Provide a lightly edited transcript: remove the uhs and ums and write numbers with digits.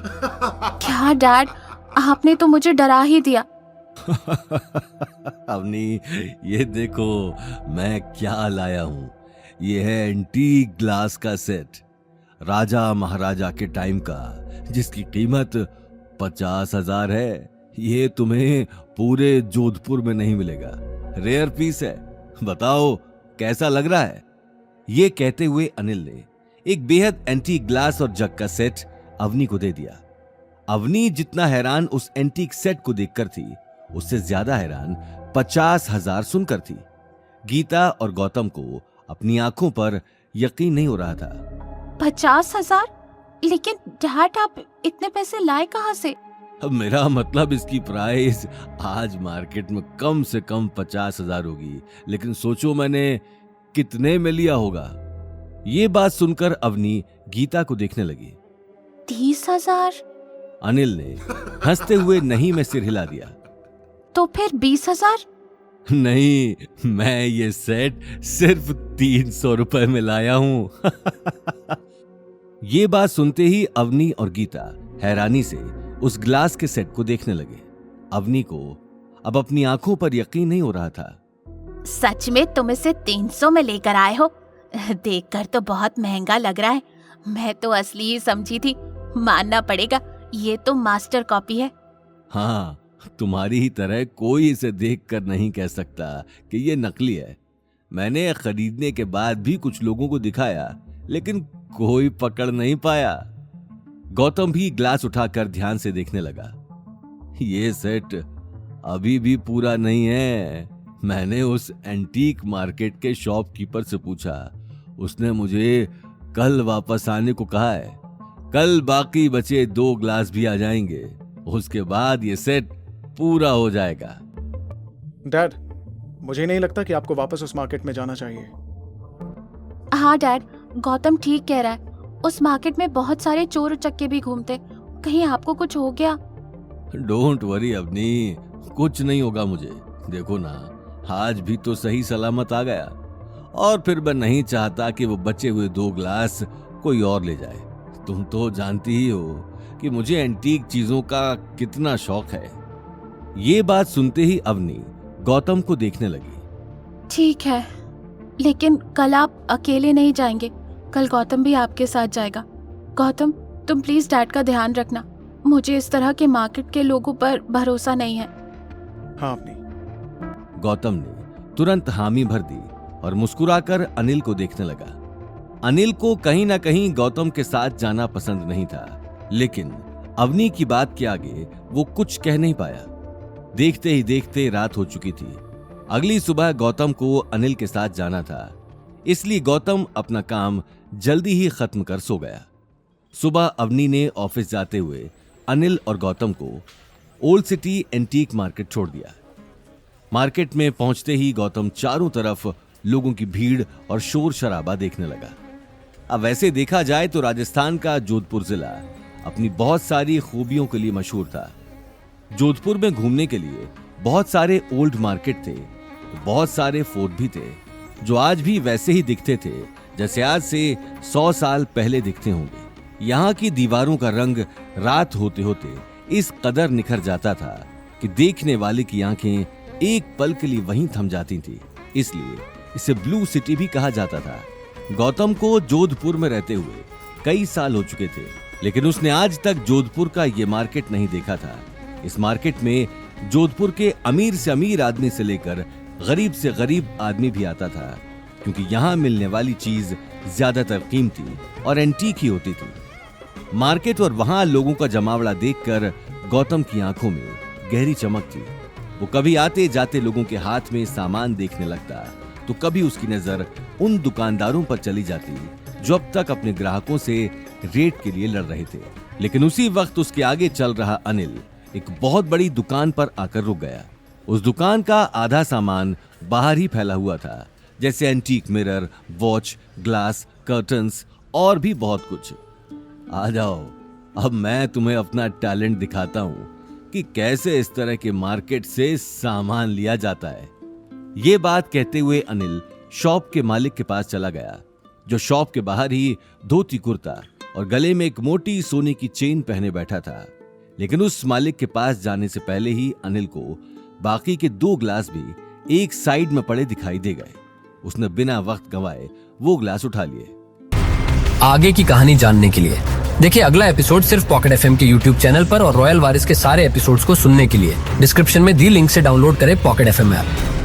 क्या डैड, आपने तो मुझे डरा ही दिया। अवनी, ये देखो मैं क्या लाया हूं। ये है एंटीक ग्लास का सेट, राजा महाराजा के टाइम का, जिसकी कीमत 50,000 है। ये तुम्हें पूरे जोधपुर में नहीं मिलेगा। रेयर पीस है। बताओ कैसा लग रहा है? ये कहते हुए अनिल ने एक बेहद एंटीक ग्लास और जग का सेट अवनी को दे दिया। अवनी जितना हैरान उस एंटीक सेट को देखकर थी, उससे ज्यादा हैरान 50,000 सुनकर थी। गीता और गौतम को अपनी आंखों पर यकीन नहीं हो रहा था। 50,000? लेकिन डैड, आप इतने पैसे लाए कहाँ से? अब मेरा मतलब इसकी प्राइस आज मार्केट में कम से कम 50,000 होगी, लेकिन सोचो मैंने कितने में लिया होगा। ये बात सुनकर अवनी गीता को देखने लगी। 30,000? अनिल ने हंसते हुए नहीं में सिर हिला दिया। तो फिर 20,000? नहीं, मैं ये सेट सिर्फ 300 रुपए में लाया हूं। ये बात सुनते ही अवनी और गीता हैरानी से उस ग्लास के सेट को देखने लगे। अवनी को अब अपनी आंखों पर यकीन नहीं हो रहा था। सच में तुम इसे 300 में लेकर आए हो? देखकर तो बहुत महंगा लग रहा है। मैं तो असली ही समझी थी। मानना पड़ेगा, ये तो मास्टर कॉपी है। हाँ, तुम्हारी ही तरह कोई इसे देखकर नहीं कह सकता कि ये नकली है। मैंने खरीदने के बाद भी कुछ लोगों को दिखाया, लेकिन कोई पकड़ नहीं पाया। गौतम भी ग्लास उठाकर ध्यान से देखने लगा। ये सेट अभी भी पूरा नहीं है। मैंने उस एंटीक मार्केट के शॉपकीपर से पूछा। उसने मुझे कल वापस आने को कहा है। कल बाकी बचे 2 ग्लास भी आ जाएंगे। उसके बाद ये सेट पूरा हो जाएगा। डैड, मुझे नहीं लगता कि आपको वापस उस मार्केट में जाना चाहिए। हाँ डैड, गौतम ठीक कह रहा है। उस मार्केट में बहुत सारे चोर उचक्के भी घूमते। कहीं आपको कुछ हो गया? डोंट वरी अवनी, कुछ नहीं होगा मुझे। देखो ना, आज भी तो सही सलामत आ गया। और फिर मैं नहीं चाहता कि वो बचे हुए 2 ग्लास कोई और ले जाए। तुम तो जानती ही हो कि मुझे एंटीक चीजों का कितना शौक है। ये बात सुनते ही अवनी गौतम को देखने लगी। ठीक है, लेकिन कल आप अकेले नहीं जाएंगे। कल गौतम भी आपके साथ जाएगा। गौतम, तुम प्लीज डैड का ध्यान रखना। मुझे इस तरह के मार्केट के लोगों पर भरोसा नहीं है। हाँ अपनी। गौतम ने तुरंत हामी भर दी और मुस्कुराकर अनिल को देखने लगा। अनिल को कहीं ना कहीं गौतम के साथ जाना पसंद नहीं था, लेकिन अवनी की बात के आगे वो कुछ कह नहीं पाया। देखते ही देखते रात हो चुकी थी। अगली सुबह गौतम को अनिल के साथ जाना था, इसलिए गौतम अपना काम जल्दी ही खत्म कर सो गया। सुबह अवनी ने ऑफिस जाते हुए अनिल और गौतम को ओल्ड सिटी एंटीक मार्केट छोड़ दिया। मार्केट में पहुंचते ही गौतम चारों तरफ लोगों की भीड़ और शोर शराबा देखने लगा। अब वैसे देखा जाए तो राजस्थान का जोधपुर जिला अपनी बहुत सारी खूबियों के लिए मशहूर था। जोधपुर में घूमने के लिए बहुत सारे ओल्ड मार्केट थे, बहुत सारे फोर्ट भी थे, जो आज भी वैसे ही दिखते थे जैसे आज से 100 साल पहले दिखते होंगे। यहाँ की दीवारों का रंग रात होते होते इस कदर निखर जाता था कि देखने वाले की आंखें एक पल के लिए वहीं थम जाती थी। इसलिए इसे ब्लू सिटी भी कहा जाता था। गौतम को जोधपुर में रहते हुए कई साल हो चुके थे, लेकिन उसने आज तक जोधपुर का ये मार्केट नहीं देखा था। इस मार्केट में जोधपुर के अमीर से अमीर आदमी से लेकर गरीब से गरीब आदमी भी आता था, क्योंकि यहाँ मिलने वाली चीज ज्यादातर कीमती और एंटीक ही होती थी। मार्केट और वहां लोगों का जमावड़ा देखकर गौतम की आंखों में गहरी चमक थी। वो कभी आते जाते लोगों के हाथ में सामान देखने लगता, तो कभी उसकी नजर उन दुकानदारों पर चली जाती जो अब तक अपने ग्राहकों से रेट के लिए लड़ रहे थे। लेकिन उसी वक्त उसके आगे चल रहा अनिल एक बहुत बड़ी दुकान पर आकर रुक गया। उस दुकान का आधा सामान बाहर ही फैला हुआ था, जैसे antique mirror, watch, glass, curtains और भी बहुत कुछ। आ जाओ, अब मैं तुम्हें अपना टैलेंट दिखाता हूँ कि कैसे इस तरह के मार्केट से सामान लिया जाता है। ये बात कहते हुए अनिल शॉप के मालिक के पास चला गया, जो शॉप के बाहर ही धोती कुर्ता और गले में एक मोटी सोने की चेन पहने बैठा था। लेकिन उस मालिक के पास जाने से पहले ही अनिल को बाकी के 2 ग्लास भी एक साइड में पड़े दिखाई दे गए। उसने बिना वक्त गंवाए वो ग्लास उठा लिए। आगे की कहानी जानने के लिए देखिए अगला एपिसोड सिर्फ पॉकेट एफएम के यूट्यूब चैनल पर और रॉयल वारिस के सारे एपिसोड्स को सुनने के लिए डिस्क्रिप्शन में दी लिंक से डाउनलोड करें पॉकेट एफएम ऐप।